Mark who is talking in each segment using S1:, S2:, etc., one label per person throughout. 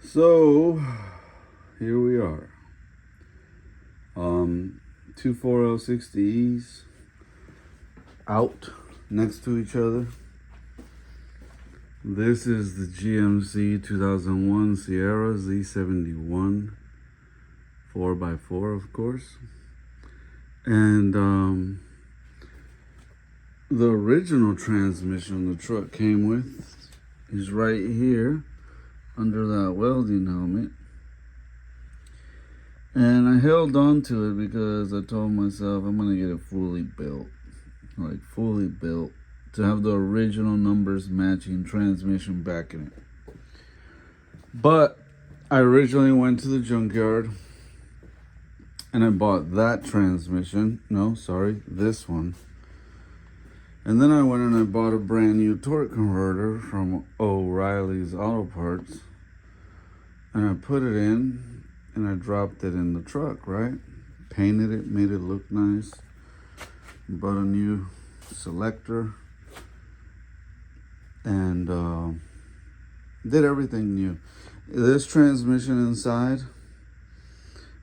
S1: So here we are. Two 4L60Es out next to each other. This is the GMC 2001 Sierra Z71 4x4, of course. And the original transmission the truck came with is right here under that welding helmet. And I held on to it because I told myself I'm gonna get it fully built, like fully built, to have the original numbers matching transmission back in it. But I originally went to the junkyard and I bought that transmission. No, sorry, this one. And then I went and I bought a brand new torque converter from O'Reilly's Auto Parts. And I put it in and I dropped it in the truck, right? Painted it, made it look nice. Bought a new selector. And did everything new. This transmission inside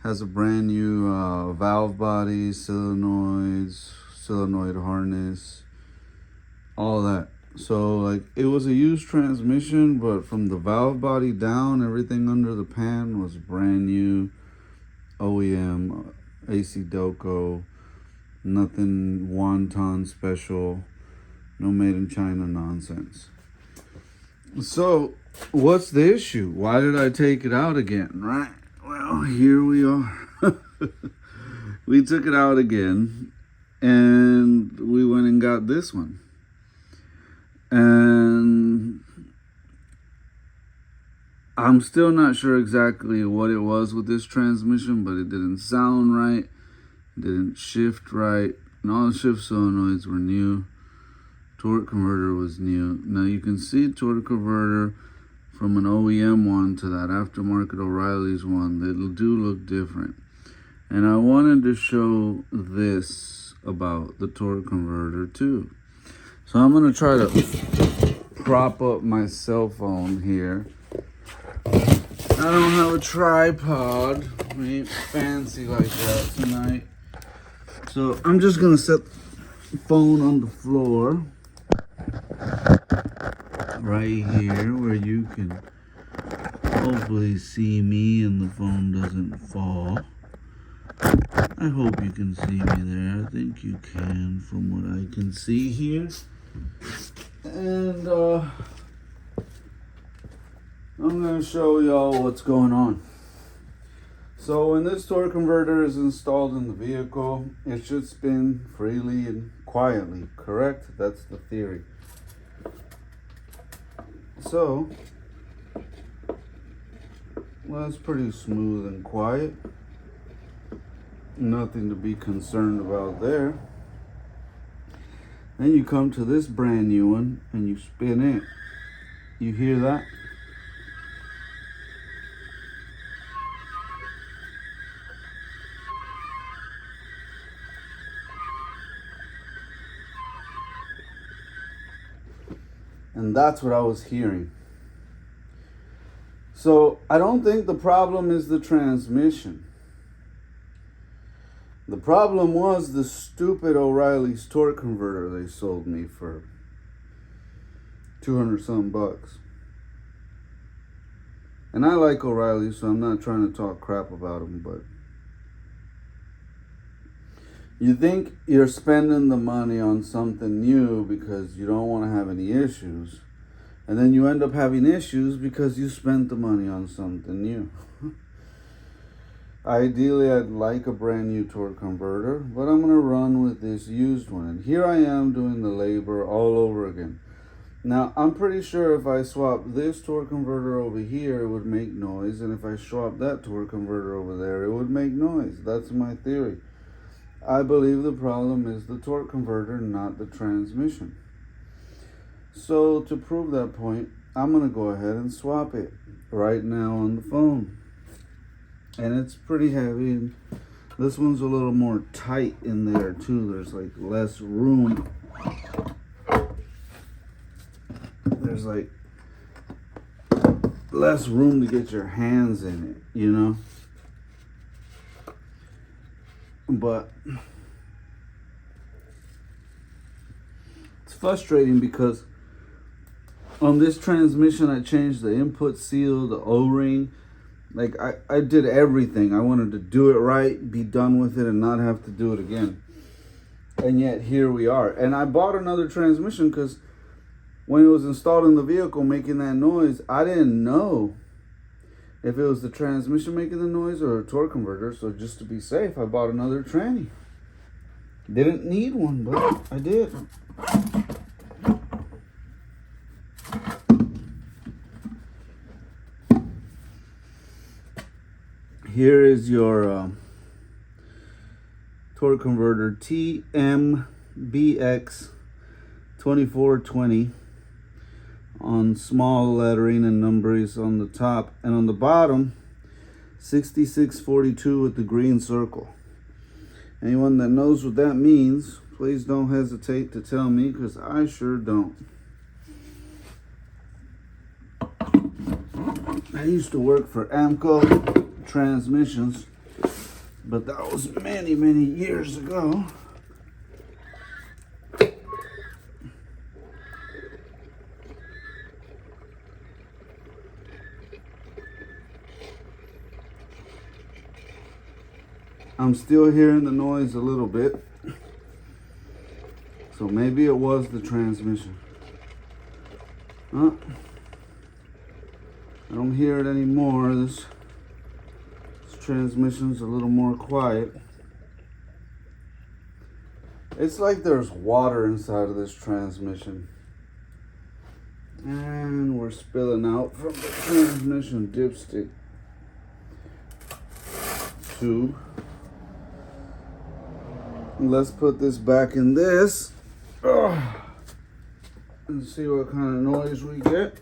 S1: has a brand new valve body, solenoids, solenoid harness, all that. So like it was a used transmission, but from the valve body down, everything under the pan was brand new, OEM, AC Delco, nothing wonton special, no made in China nonsense. So what's the issue? Why did I take it out again, right? Well, here we are. We took it out again and we went and got this one. And I'm still not sure exactly what it was with this transmission, but it didn't sound right, it didn't shift right, and all the shift solenoids were new. Torque converter was new. Now you can see torque converter from an OEM one to that aftermarket O'Reilly's one. They do look different. And I wanted to show this about the torque converter too. So I'm gonna try to prop up my cell phone here. I don't have a tripod. We ain't fancy like that tonight. So I'm just gonna set the phone on the floor right here where you can hopefully see me and the phone doesn't fall. I hope you can see me there. I think you can from what I can see here. And I'm going to show y'all what's going on. So when this torque converter is installed in the vehicle, it should spin freely and quietly, correct? That's the theory. So, well, that's pretty smooth and quiet. Nothing to be concerned about there. Then you come to this brand new one and you spin it. You hear that? And that's what I was hearing. So I don't think the problem is the transmission. The problem was the stupid O'Reilly's torque converter they sold me for 200 some bucks. And I like O'Reilly, so I'm not trying to talk crap about them, but you think you're spending the money on something new because you don't want to have any issues, and then you end up having issues because you spent the money on something new. Ideally, I'd like a brand new torque converter, but I'm going to run with this used one. And here I am doing the labor all over again. Now, I'm pretty sure if I swap this torque converter over here, it would make noise. And if I swap that torque converter over there, it would make noise. That's my theory. I believe the problem is the torque converter, not the transmission. So to prove that point, I'm going to go ahead and swap it right now on the phone. And it's pretty heavy, and this one's a little more tight in there too. There's like less room. There's like less room to get your hands in it, you know. But it's frustrating because on this transmission I changed the input seal, the O-ring. Like I did everything. I wanted to do it right, be done with it, and not have to do it again. And yet here we are. And I bought another transmission because when it was installed in the vehicle making that noise, I didn't know if it was the transmission making the noise or a torque converter. So just to be safe, I bought another tranny. Didn't need one, but I did. Here is your torque converter TMBX 2420 on small lettering and numbers on the top, and on the bottom 6642 with the green circle. Anyone that knows what that means, please don't hesitate to tell me, because I sure don't. I used to work for AMCO Transmissions, but that was many years ago. I'm still hearing the noise a little bit, so maybe it was the transmission. I don't hear it anymore. This transmission's a little more quiet. It's like there's water inside of this transmission. And we're spilling out from the transmission dipstick tube. Let's put this back in this and see what kind of noise we get.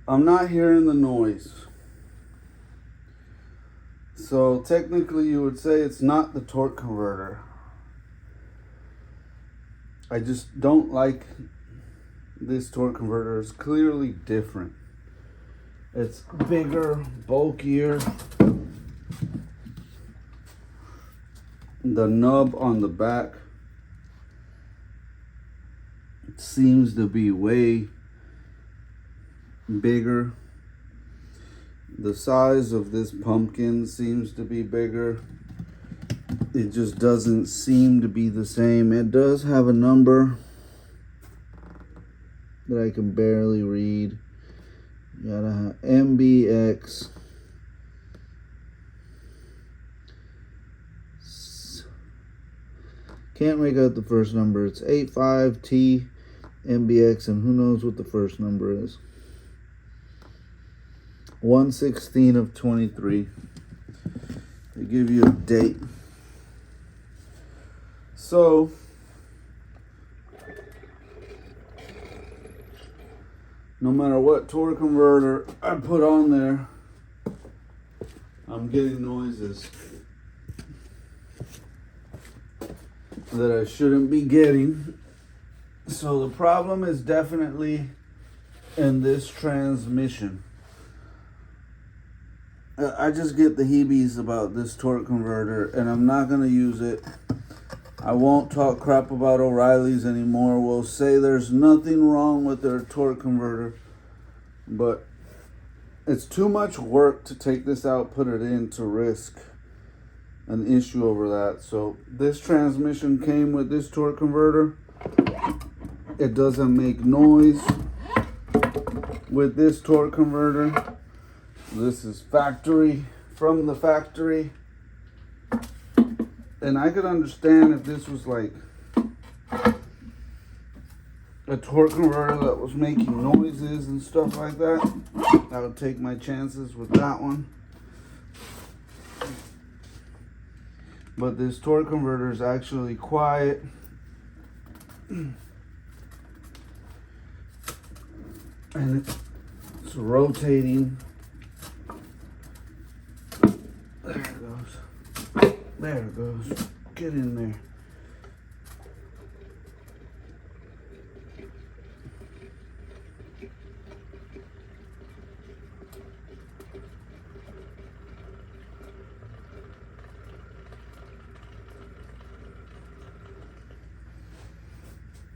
S1: I'm not hearing the noise. So technically you would say it's not the torque converter. I just don't like this torque converter. It's clearly different. It's bigger, bulkier. The nub on the back seems to be way bigger. The size of this pumpkin seems to be bigger. It just doesn't seem to be the same. It does have a number that I can barely read. You gotta have MBX. Can't make out the first number. It's 85T MBX, and who knows what the first number is. 1/16 of 23. They give you a date. So no matter what torque converter I put on there, I'm getting noises that I shouldn't be getting. So the problem is definitely in this transmission. I just get the heebies about this torque converter, and I'm not going to use it. I won't talk crap about O'Reilly's anymore. We'll say there's nothing wrong with their torque converter, but it's too much work to take this out, put it in, to risk an issue over that. So this transmission came with this torque converter. It doesn't make noise with this torque converter. This is factory, from the factory. And I could understand if this was like a torque converter that was making noises and stuff like that, I would take my chances with that one. But this torque converter is actually quiet. And it's rotating. There it goes. There it goes. Get in there.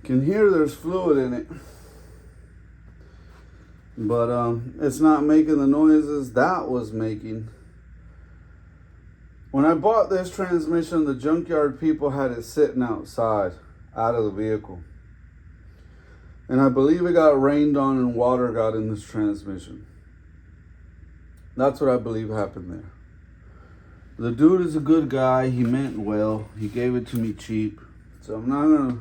S1: Can hear there's fluid in it, but it's not making the noises that was making. When I bought this transmission, the junkyard people had it sitting outside, out of the vehicle, and I believe it got rained on and water got in this transmission. That's what I believe happened there. The dude is a good guy. He meant well. He gave it to me cheap, so I'm not gonna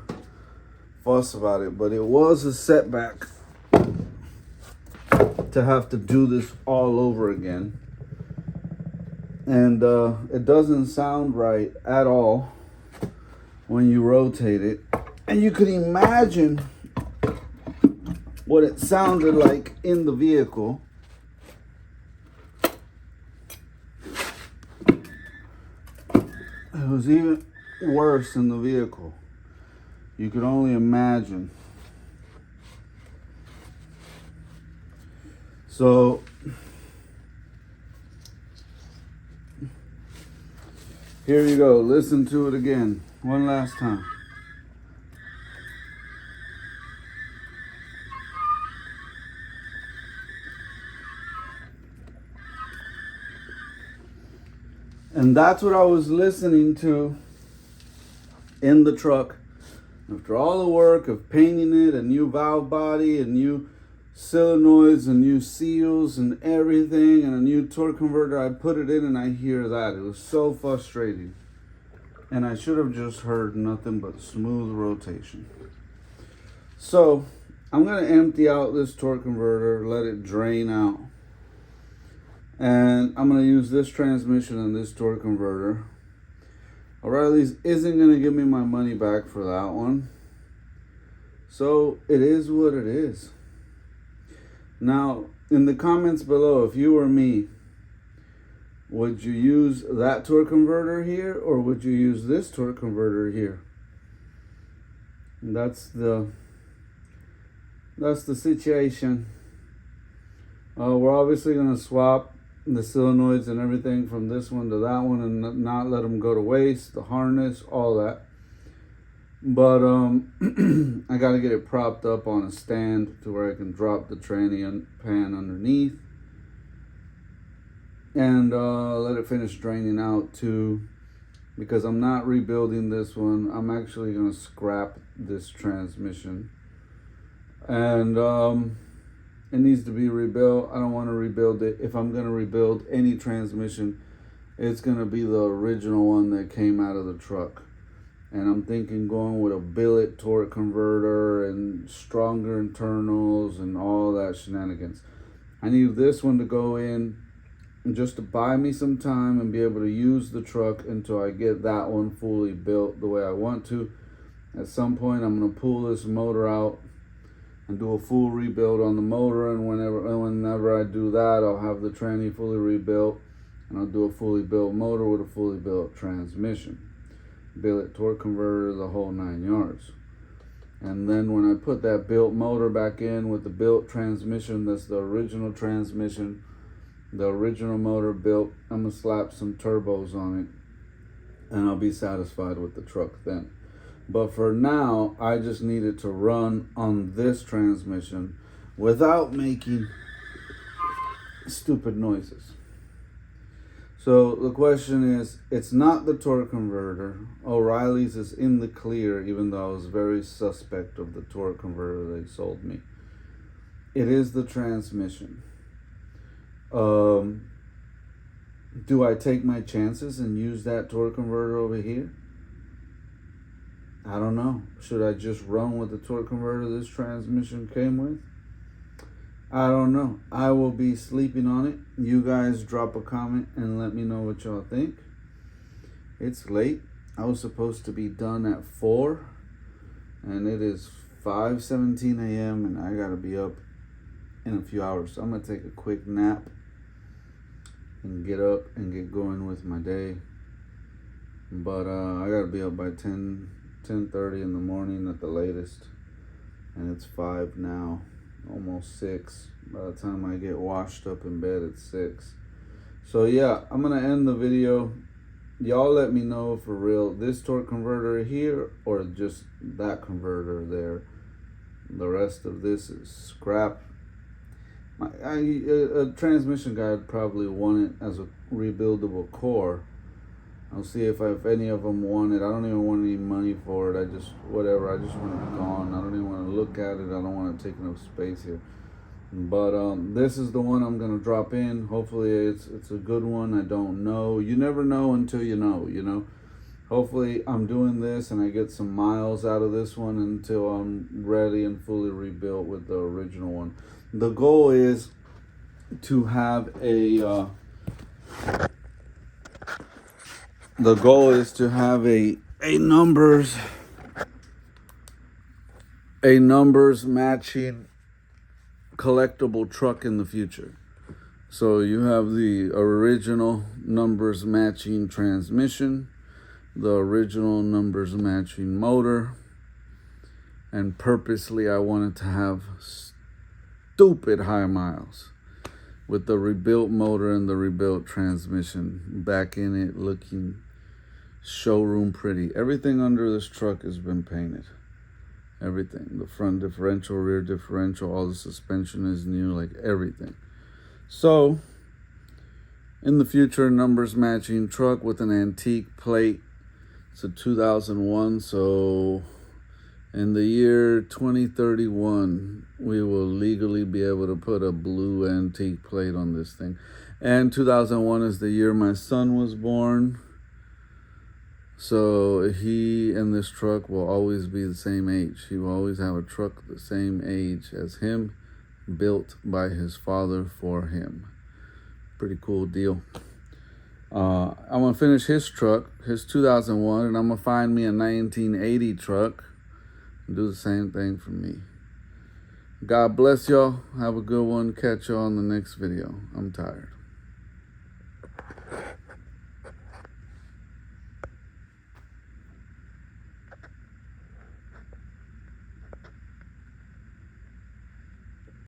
S1: fuss about it, but it was a setback to have to do this all over again. And it doesn't sound right at all when you rotate it. And you could imagine what it sounded like in the vehicle. It was even worse in the vehicle. You could only imagine. So here you go. Listen to it again. One last time. And that's what I was listening to in the truck. After all the work of painting it, a new valve body, a new solenoids, and new seals and everything, and a new torque converter, I put it in and I hear that. It was so frustrating. And I should have just heard nothing but smooth rotation. So I'm going to empty out this torque converter, let it drain out. And I'm going to use this transmission and this torque converter. O'Reilly's isn't going to give me my money back for that one. So it is what it is. Now, in the comments below, if you were me, would you use that torque converter here or would you use this torque converter here? And that's the situation. We're obviously going to swap the solenoids and everything from this one to that one and not let them go to waste, the harness, all that. But I got to get it propped up on a stand to where I can drop the tranny pan underneath and let it finish draining out too, because I'm not rebuilding this one. I'm actually going to scrap this transmission, and it needs to be rebuilt. I don't want to rebuild it. If I'm going to rebuild any transmission, it's going to be the original one that came out of the truck. And I'm thinking going with a billet torque converter and stronger internals and all that shenanigans. I need this one to go in just to buy me some time and be able to use the truck until I get that one fully built the way I want to. At some point, I'm going to pull this motor out and do a full rebuild on the motor, and whenever I do that, I'll have the tranny fully rebuilt, and I'll do a fully built motor with a fully built transmission, billet torque converter, the whole 9 yards. And then when I put that built motor back in with the built transmission, that's the original transmission, the original motor built, I'm gonna slap some turbos on it, and I'll be satisfied with the truck then. But for now, I just need it to run on this transmission without making stupid noises. So the question is, it's not the torque converter. O'Reilly's is in the clear, even though I was very suspect of the torque converter they sold me. It is the transmission. Do I take my chances and use that torque converter over here? I don't know. Should I just run with the torque converter this transmission came with? I don't know. I will be sleeping on it. You guys drop a comment and let me know what y'all think. It's late. I was supposed to be done at 4, and it is 5:17 a.m. and I gotta be up in a few hours. So I'm gonna take a quick nap and get up and get going with my day. But I gotta be up by 10:30 in the morning at the latest, and it's 5 now, almost 6. By the time I get washed up in bed, it's 6. So yeah, I'm gonna end the video. Y'all let me know for real, this torque converter here or just that converter there. The rest of this is scrap. A transmission guy would probably want it as a rebuildable core. I'll see if any of them want it. I don't even want any money for it. I just want it gone. I don't even want to look at it. I don't want to take enough space here. But this is the one I'm gonna drop in. Hopefully it's a good one. I don't know. You never know until you know. Hopefully I'm doing this and I get some miles out of this one until I'm ready and fully rebuilt with the original one. The goal is to have a numbers matching collectible truck in the future. So you have the original numbers matching transmission, the original numbers matching motor, and purposely I wanted to have stupid high miles with the rebuilt motor and the rebuilt transmission back in it, looking showroom pretty. Everything under this truck has been painted. Everything. The front differential, rear differential, all the suspension is new, like everything. So, in the future, numbers matching truck with an antique plate. It's a 2001, so in the year 2031, we will legally be able to put a blue antique plate on this thing. And 2001 is the year my son was born. So he and this truck will always be the same age. He will always have a truck the same age as him, built by his father for him. Pretty cool deal. I'm going to finish his truck, his 2001, and I'm going to find me a 1980 truck and do the same thing for me. God bless y'all. Have a good one. Catch y'all in the next video. I'm tired.